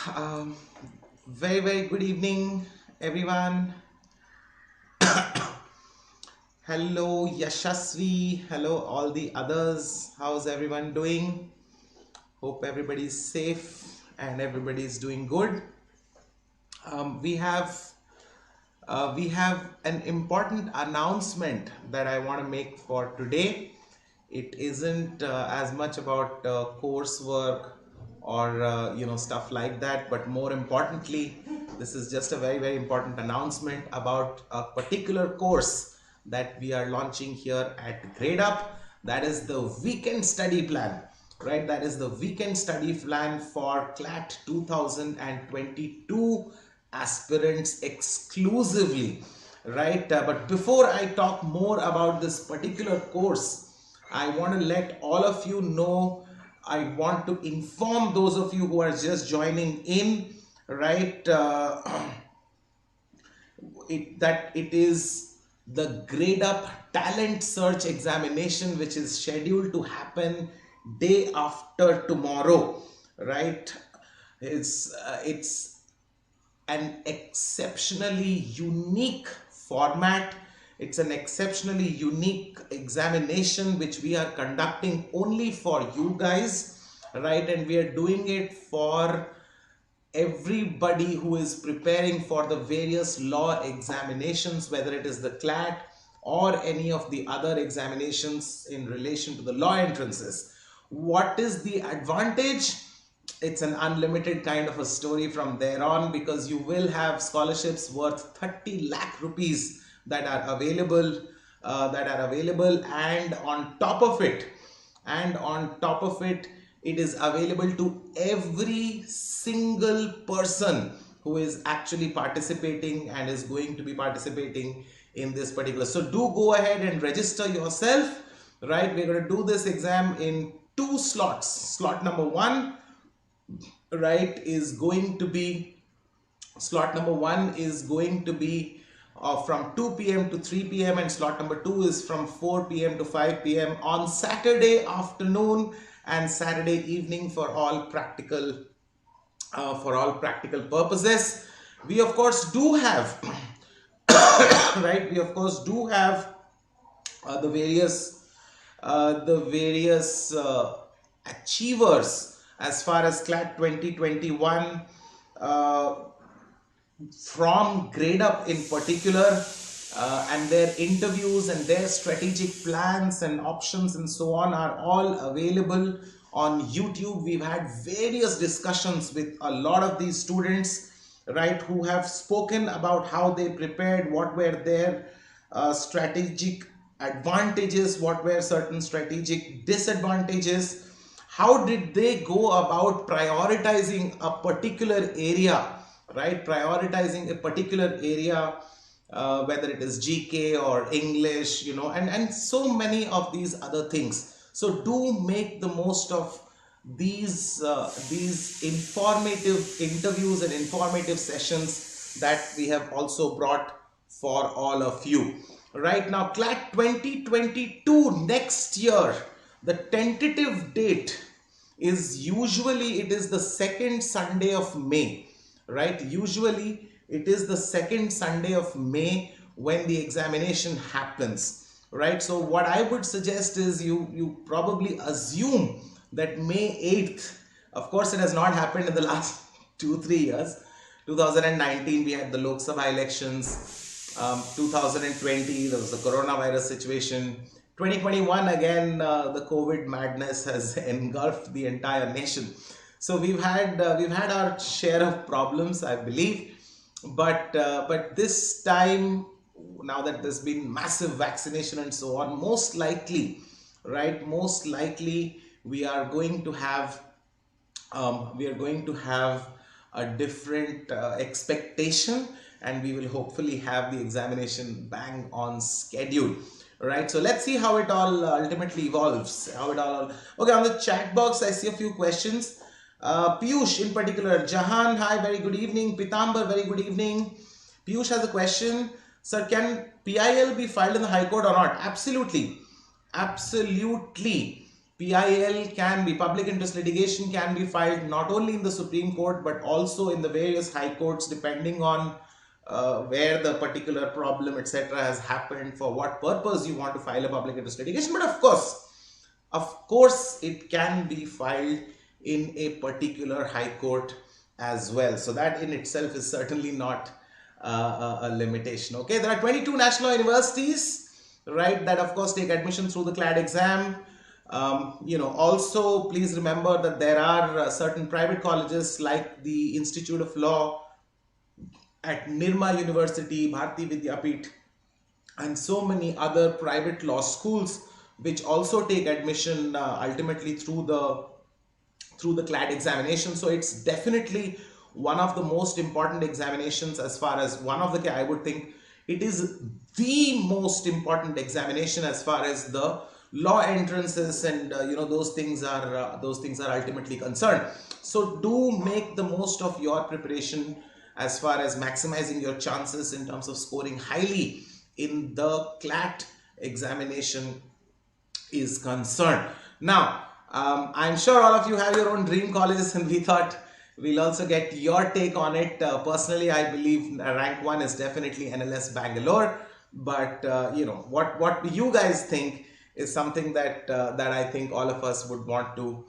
Um, very good evening, everyone. Hello, Yashasvi. Hello, all the others. How's everyone doing? Hope everybody's safe and everybody's doing good. We have an important announcement that I want to make for today. It isn't as much about coursework or stuff like that, but more importantly, this is just a very important announcement about a particular course that we are launching here at Gradeup. That is the weekend study plan, right? That is the weekend study plan for Clat 2022 aspirants exclusively, right? But before I talk more about this particular course, I want to let all of you know, I want to inform those of you who are just joining in, right? That it is the Gradeup talent search examination, which is scheduled to happen day after tomorrow, right? It's an exceptionally unique format. It's an exceptionally unique examination which we are conducting only for you guys, right? And we are doing it for everybody who is preparing for the various law examinations, whether it is the Clat or any of the other examinations in relation to the law entrances. What is the advantage? It's an unlimited kind of a story from there on, because you will have scholarships worth 30 lakh rupees that are available, and on top of it, it is available to every single person who is actually participating and is going to be participating in this particular. So do go ahead and register yourself, right? We're going to do this exam in 2 slots. Slot number 1, right, is going to be from 2 p.m. to 3 p.m. and slot number 2 is from 4 p.m. to 5 p.m. on Saturday afternoon and Saturday evening for all practical purposes. We of course do have right, we of course do have the various achievers as far as Clat 2021 from Gradeup in particular, and their interviews and their strategic plans and options and so on are all available on YouTube. We've had various discussions with a lot of these students, right, who have spoken about how they prepared, what were their strategic advantages, what were certain strategic disadvantages, how did they go about prioritizing a particular area, right? Prioritizing a particular area, whether it is GK or English, and so many of these other things. So do make the most of these informative interviews and informative sessions that we have also brought for all of you. Right now, Clat 2022 next year, the tentative date is usually it is the second Sunday of May, right? Usually it is the second Sunday of May when the examination happens, right? So what I would suggest is you probably assume that May 8th, of course it has not happened in the last 2-3 years. 2019 we had the Lok Sabha elections, 2020 there was the coronavirus situation, 2021 again the COVID madness has engulfed the entire nation. So we've had our share of problems, I believe, but this time, now that there's been massive vaccination and so on, most likely, right, we are going to have a different expectation, and we will hopefully have the examination bang on schedule, right? So let's see how it all ultimately evolves, okay. On the chat box I see a few questions. Piyush in particular, Jahan, hi, very good evening. Pitambar, very good evening. Piyush has a question. Sir, can PIL be filed in the High Court or not? Absolutely. PIL can be, public interest litigation can be filed not only in the Supreme Court but also in the various high courts, depending on where the particular problem etc. has happened, for what purpose you want to file a public interest litigation. But of course it can be filed in a particular high court as well. So that in itself is certainly not a limitation. Okay, there are 22 national universities, right, that of course take admission through the Clat exam. Also please remember that there are certain private colleges like the Institute of Law at Nirma University, Bharati Vidyapeeth, and so many other private law schools which also take admission ultimately through the Clat examination. So it's definitely one of the most important examinations, as far as I would think it is the most important examination as far as the law entrances and those things are ultimately concerned. So do make the most of your preparation as far as maximizing your chances in terms of scoring highly in the Clat examination is concerned. Now, I'm sure all of you have your own dream colleges, and we thought we'll also get your take on it. Personally, I believe rank 1 is definitely NLS Bangalore, but what you guys think is something that I think all of us would want to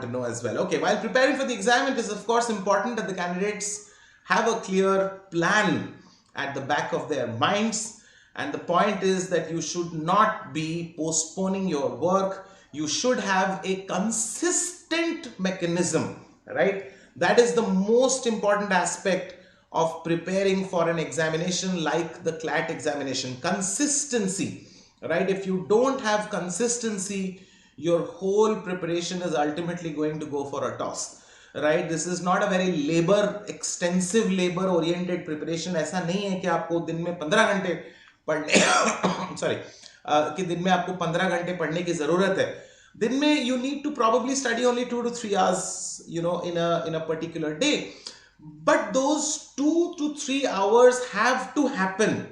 know as well. Okay, while preparing for the exam, it is of course important that the candidates have a clear plan at the back of their minds, and the point is that you should not be postponing your work. You should have a consistent mechanism, right? That is the most important aspect of preparing for an examination like the Clat examination. Consistency, right? If you don't have consistency, your whole preparation is ultimately going to go for a toss, right? This is not a very extensive labor oriented preparation. ऐसा नहीं है कि आपको दिन में 15 घंटे पढ़ने sorry कि दिन में आपको 15 घंटे पढ़ने की जरूरत है. दिन में you need to probably study only 2 to 3 hours, in a particular day. But those 2 to 3 hours have to happen.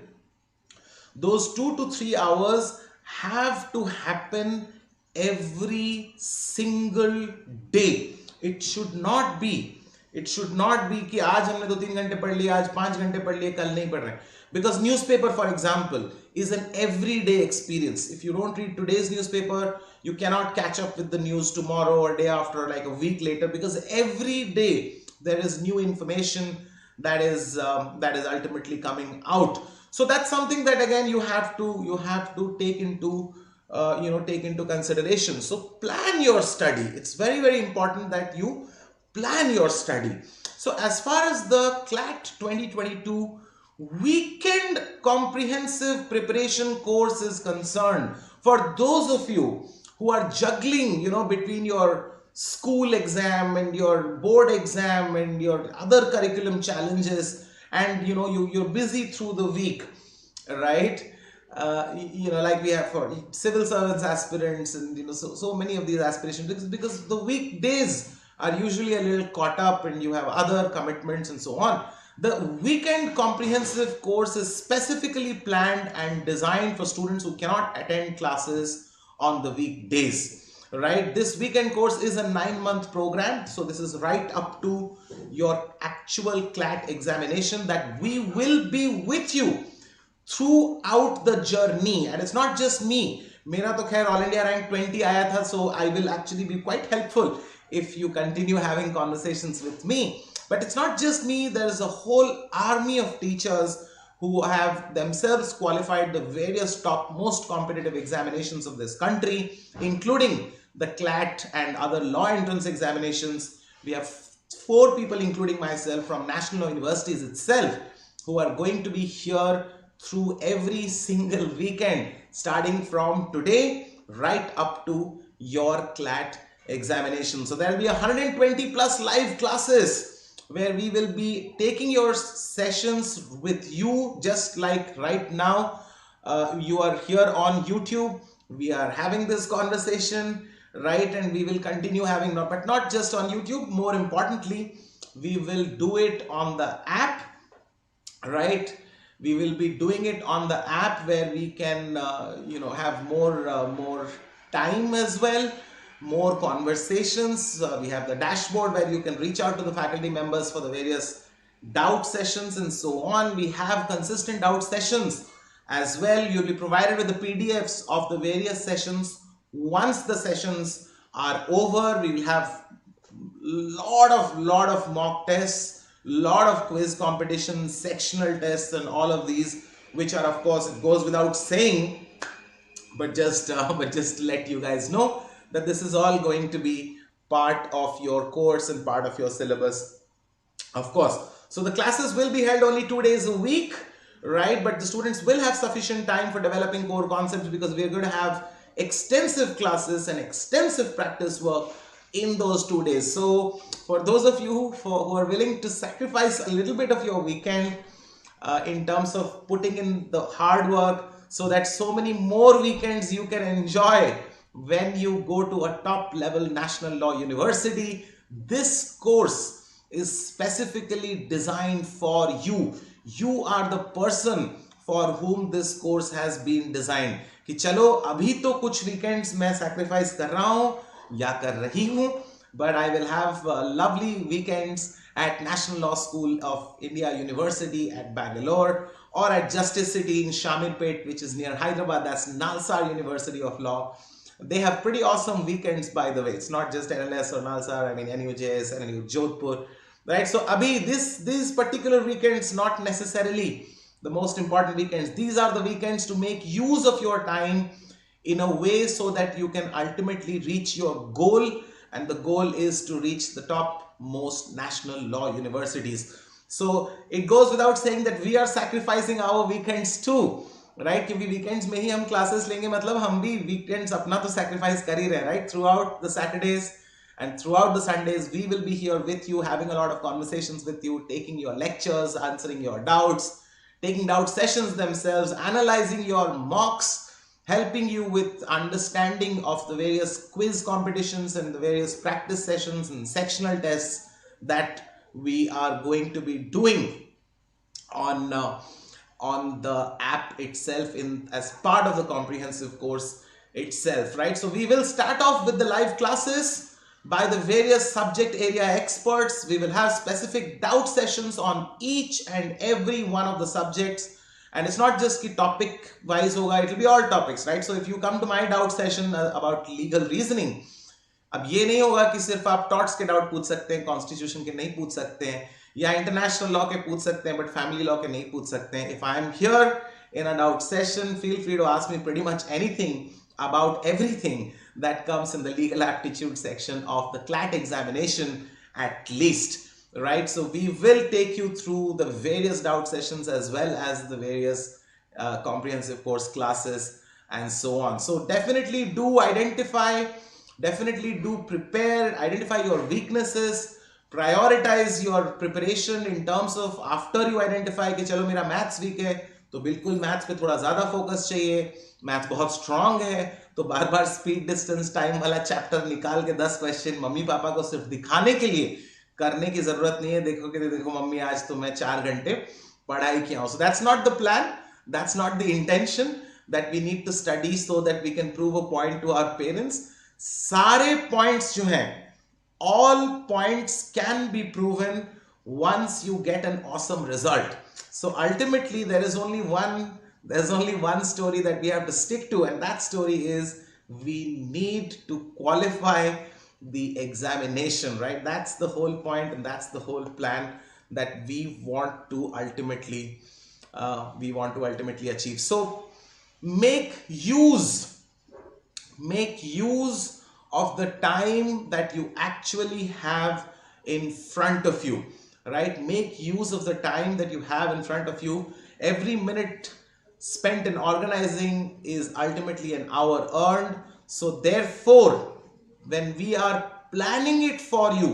Those 2 to 3 hours have to happen every single day. It should not be कि आज हमने 2-3 घंटे पढ़ लिए, आज 5 घंटे पढ़ लिए, कल नहीं पढ़ रहे. Because newspaper, for example, is an everyday experience. If you don't read today's newspaper, you cannot catch up with the news tomorrow or day after, or like a week later, because every day there is new information that is ultimately coming out. So that's something that again you have to take into consideration. So plan your study. It's very, very important that you plan your study. So as far as the Clat 2022 weekend comprehensive preparation course is concerned, for those of you who are juggling between your school exam and your board exam and your other curriculum challenges, and you're busy through the week, right? Like we have for civil servants aspirants, and so many of these aspirations, because the weekdays are usually a little caught up and you have other commitments and so on. The weekend comprehensive course is specifically planned and designed for students who cannot attend classes on the weekdays, right? This weekend course is a 9-month program. So this is right up to your actual Clat examination, that we will be with you throughout the journey. And it's not just me. Mera to khair All India rank 20 aaya tha, so I will actually be quite helpful if you continue having conversations with me. But it's not just me. There is a whole army of teachers who have themselves qualified the various top most competitive examinations of this country, including the Clat and other law entrance examinations. We have 4 people, including myself, from national universities itself, who are going to be here through every single weekend, starting from today right up to your Clat examination. So there will be 120 plus live classes where we will be taking your sessions with you, just like right now. You are here on YouTube. We are having this conversation, right? And we will continue having, but not just on YouTube. More importantly, we will do it on the app, right? We will be doing it on the app where we can, have more time as well. more conversations. We have the dashboard where you can reach out to the faculty members for the various doubt sessions and so on. We have consistent doubt sessions as well. You'll be provided with the PDFs of the various sessions. Once the sessions are over, we will have lot of mock tests, lot of quiz competitions, sectional tests, and all of these, which are, of course, it goes without saying, but just to let you guys know that this is all going to be part of your course and part of your syllabus, of course. So the classes will be held only 2 days a week, right? But the students will have sufficient time for developing core concepts, because we are going to have extensive classes and extensive practice work in those 2 days. So for those of you who are willing to sacrifice a little bit of your weekend in terms of putting in the hard work, so that so many more weekends you can enjoy when you go to a top level national law university, this course is specifically designed for you. You are the person for whom this course has been designed. कि चलो अभी तो कुछ weekends मैं sacrifice कर रहा हूँ या कर रही हूँ, but I will have lovely weekends at National Law School of India University at Bangalore, or at Justice City in Shamirpet, which is near Hyderabad. That's Nalsar University of Law. They have pretty awesome weekends, by the way. It's not just NLS or Nalsar. I mean, NUJS, NLU Jodhpur, right? So abhi, these particular weekends, not necessarily the most important weekends. These are the weekends to make use of your time in a way so that you can ultimately reach your goal, and the goal is to reach the top most national law universities. So it goes without saying that we are sacrificing our weekends too, right? क्योंकि weekends में ही हम classes लेंगे, मतलब हम भी weekends अपना तो sacrifice कर ही रहे हैं, right? Throughout the Saturdays and throughout the Sundays, we will be here with you, having a lot of conversations with you, taking your lectures, answering your doubts, taking doubt sessions themselves, analyzing your mocks, helping you with understanding of the various quiz competitions and the various practice sessions and sectional tests that we are going to be doing on the app itself as part of the comprehensive course itself, right? So we will start off with the live classes by the various subject area experts. We will have specific doubt sessions on each and every one of the subjects. And it's not just ki topic wise hoga, it will be all topics, right? So if you come to my doubt session about legal reasoning, अब ये नहीं होगा कि सिर्फ आप torts के doubt पूछ सकते हैं, कॉन्स्टिट्यूशन के नहीं पूछ सकते हैं, या इंटरनेशनल लॉ के पूछ सकते हैं बट फैमिली लॉ के नहीं पूछ सकते हैं. If I am here in a doubt session, feel free to ask me pretty much anything about everything that comes in the legal aptitude section of the Clat examination at least, right? So we will take you through the various doubt sessions as well as the various comprehensive course classes and so on. So definitely do identify, definitely do prepare, identify your weaknesses, prioritize your preparation in terms of after you identify कि चलो मेरा maths weak है तो बिल्कुल maths पे थोड़ा ज्यादा focus चाहिए, मैथ्स बहुत स्ट्रांग है तो बार बार स्पीड डिस्टेंस टाइम वाला चैप्टर निकाल के 10 क्वेश्चन मम्मी पापा को सिर्फ दिखाने के लिए करने की जरूरत नहीं है. देखो कि देखो मम्मी आज तो मैं 4 घंटे पढ़ाई किया हूं. So that's not the plan, that's not the intention that we need to study so that we can prove a point to our parents. सारे पॉइंट्स जो हैं, all points can be proven once you get an awesome result. So ultimately there's only one story that we have to stick to, and that story is we need to qualify the examination, right? That's the whole point, and that's the whole plan that we want to ultimately achieve. So make use of the time that you actually have in front of you, right? Make use of the time that you have in front of you. Every minute spent in organizing is ultimately an hour earned. So therefore, when we are planning it for you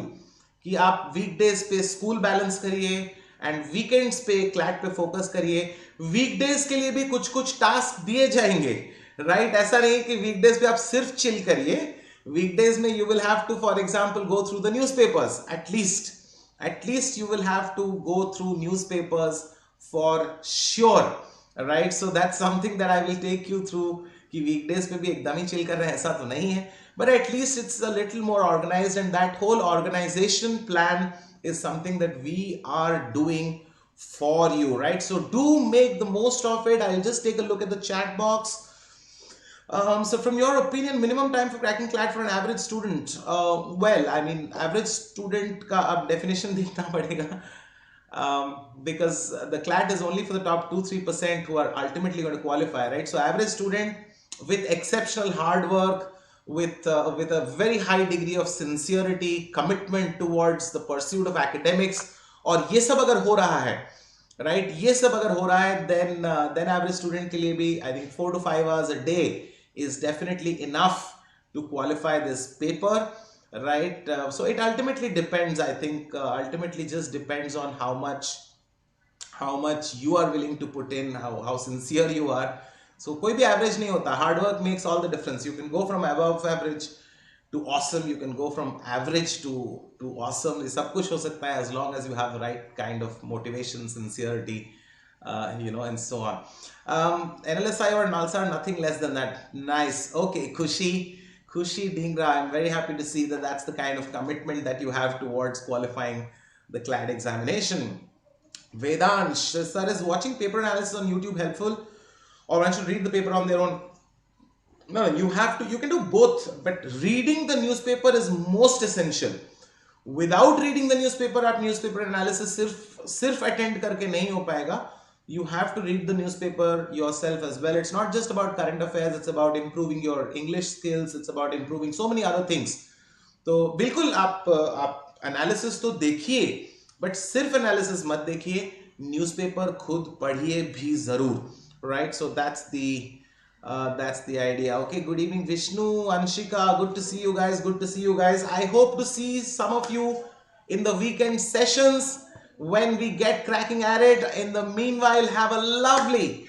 कि आप weekdays पे school balance करिए and weekends पे Clat पे focus करिए, weekdays के लिए भी कुछ task दिए जाएंगे, right? ऐसा नहीं कि weekdays पे आप सिर्फ chill करिए. Weekdays में you will have to, for example, go through the newspapers. At least you will have to go through newspapers for sure, right? So that's something that I will take you through कि weekdays पे भी एकदम ही chill कर रहे हैं ऐसा तो नहीं है, but at least it's a little more organized, and that whole organization plan is something that we are doing for you, right? So do make the most of it. I'll just take a look at the chat box. So from your opinion, minimum time for cracking CLAT for an average student? Well, I mean, average student का अब definition देखना पड़ेगा, because the CLAT is only for the top 2-3% who are ultimately going to qualify, right? So average student with exceptional hard work, with a very high degree of sincerity, commitment towards the pursuit of academics, और ये सब अगर हो रहा है, right? ये सब अगर हो रहा है, then average student के लिए भी I think 4 to 5 hours a day is definitely enough to qualify this paper, right? So it ultimately depends, I think, ultimately just depends on how much you are willing to put in, how sincere you are. So कोई भी average नहीं होता. Hard work makes all the difference. You can go from above average to awesome. You can go from average to awesome. ये सब कुछ हो सकता है as long as you have the right kind of motivation, sincerity, and so on. NLSI or NALSA, nothing less than that. Nice. Okay, Khushi Dhingra, I'm very happy to see that that's the kind of commitment that you have towards qualifying the CLAT examination. Vedansh, sir, is watching paper analysis on YouTube helpful, or one should read the paper on their own? No, you can do both, but reading the newspaper is most essential. Without reading the newspaper, आप newspaper analysis सिर्फ attend करके नहीं हो पाएगा. You have to read the newspaper yourself as well. It's not just about current affairs, it's about improving your English skills, it's about improving so many other things. तो बिल्कुल आप analysis तो देखिए, but सिर्फ analysis मत देखिए, newspaper खुद पढ़िए भी जरूर, right? So that's the idea. Okay, good evening Vishnu, Anshika, good to see you guys. I hope to see some of you in the weekend sessions when we get cracking at it. In the meanwhile, have a lovely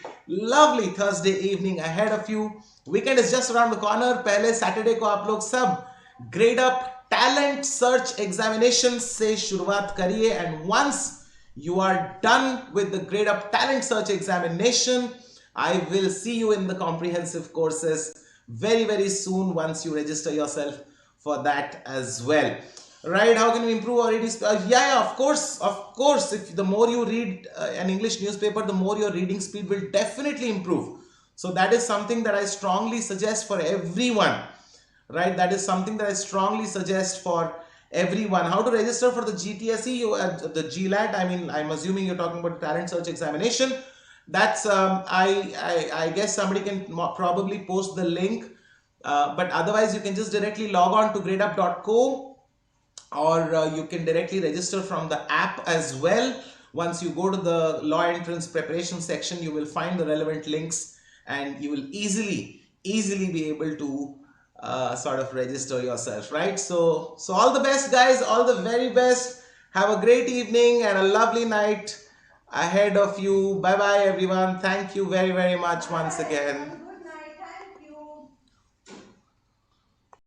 Thursday evening ahead of you. Weekend is just around the corner. पहले Saturday को आप लोग सब Gradeup talent search examinations से शुरुआत करिए, and once you are done with the Gradeup talent search examination, I will see you in the comprehensive courses very soon once you register yourself for that as well. Right? How can we improve our reading speed? Of course. If the more you read an English newspaper, the more your reading speed will definitely improve. So that is something that I strongly suggest for everyone. Right? That is something that I strongly suggest for everyone. How to register for the GTSE, the GLAT? I mean, I'm assuming you're talking about the talent search examination. That's I guess somebody can probably post the link, but otherwise you can just directly log on to gradeup.co, or you can directly register from the app as well. Once you go to the law entrance preparation section, you will find the relevant links, and you will easily be able to sort of register yourself, right? So all the best, guys, all the very best. Have a great evening and a lovely night ahead of you. Bye bye everyone. Thank you very much once again.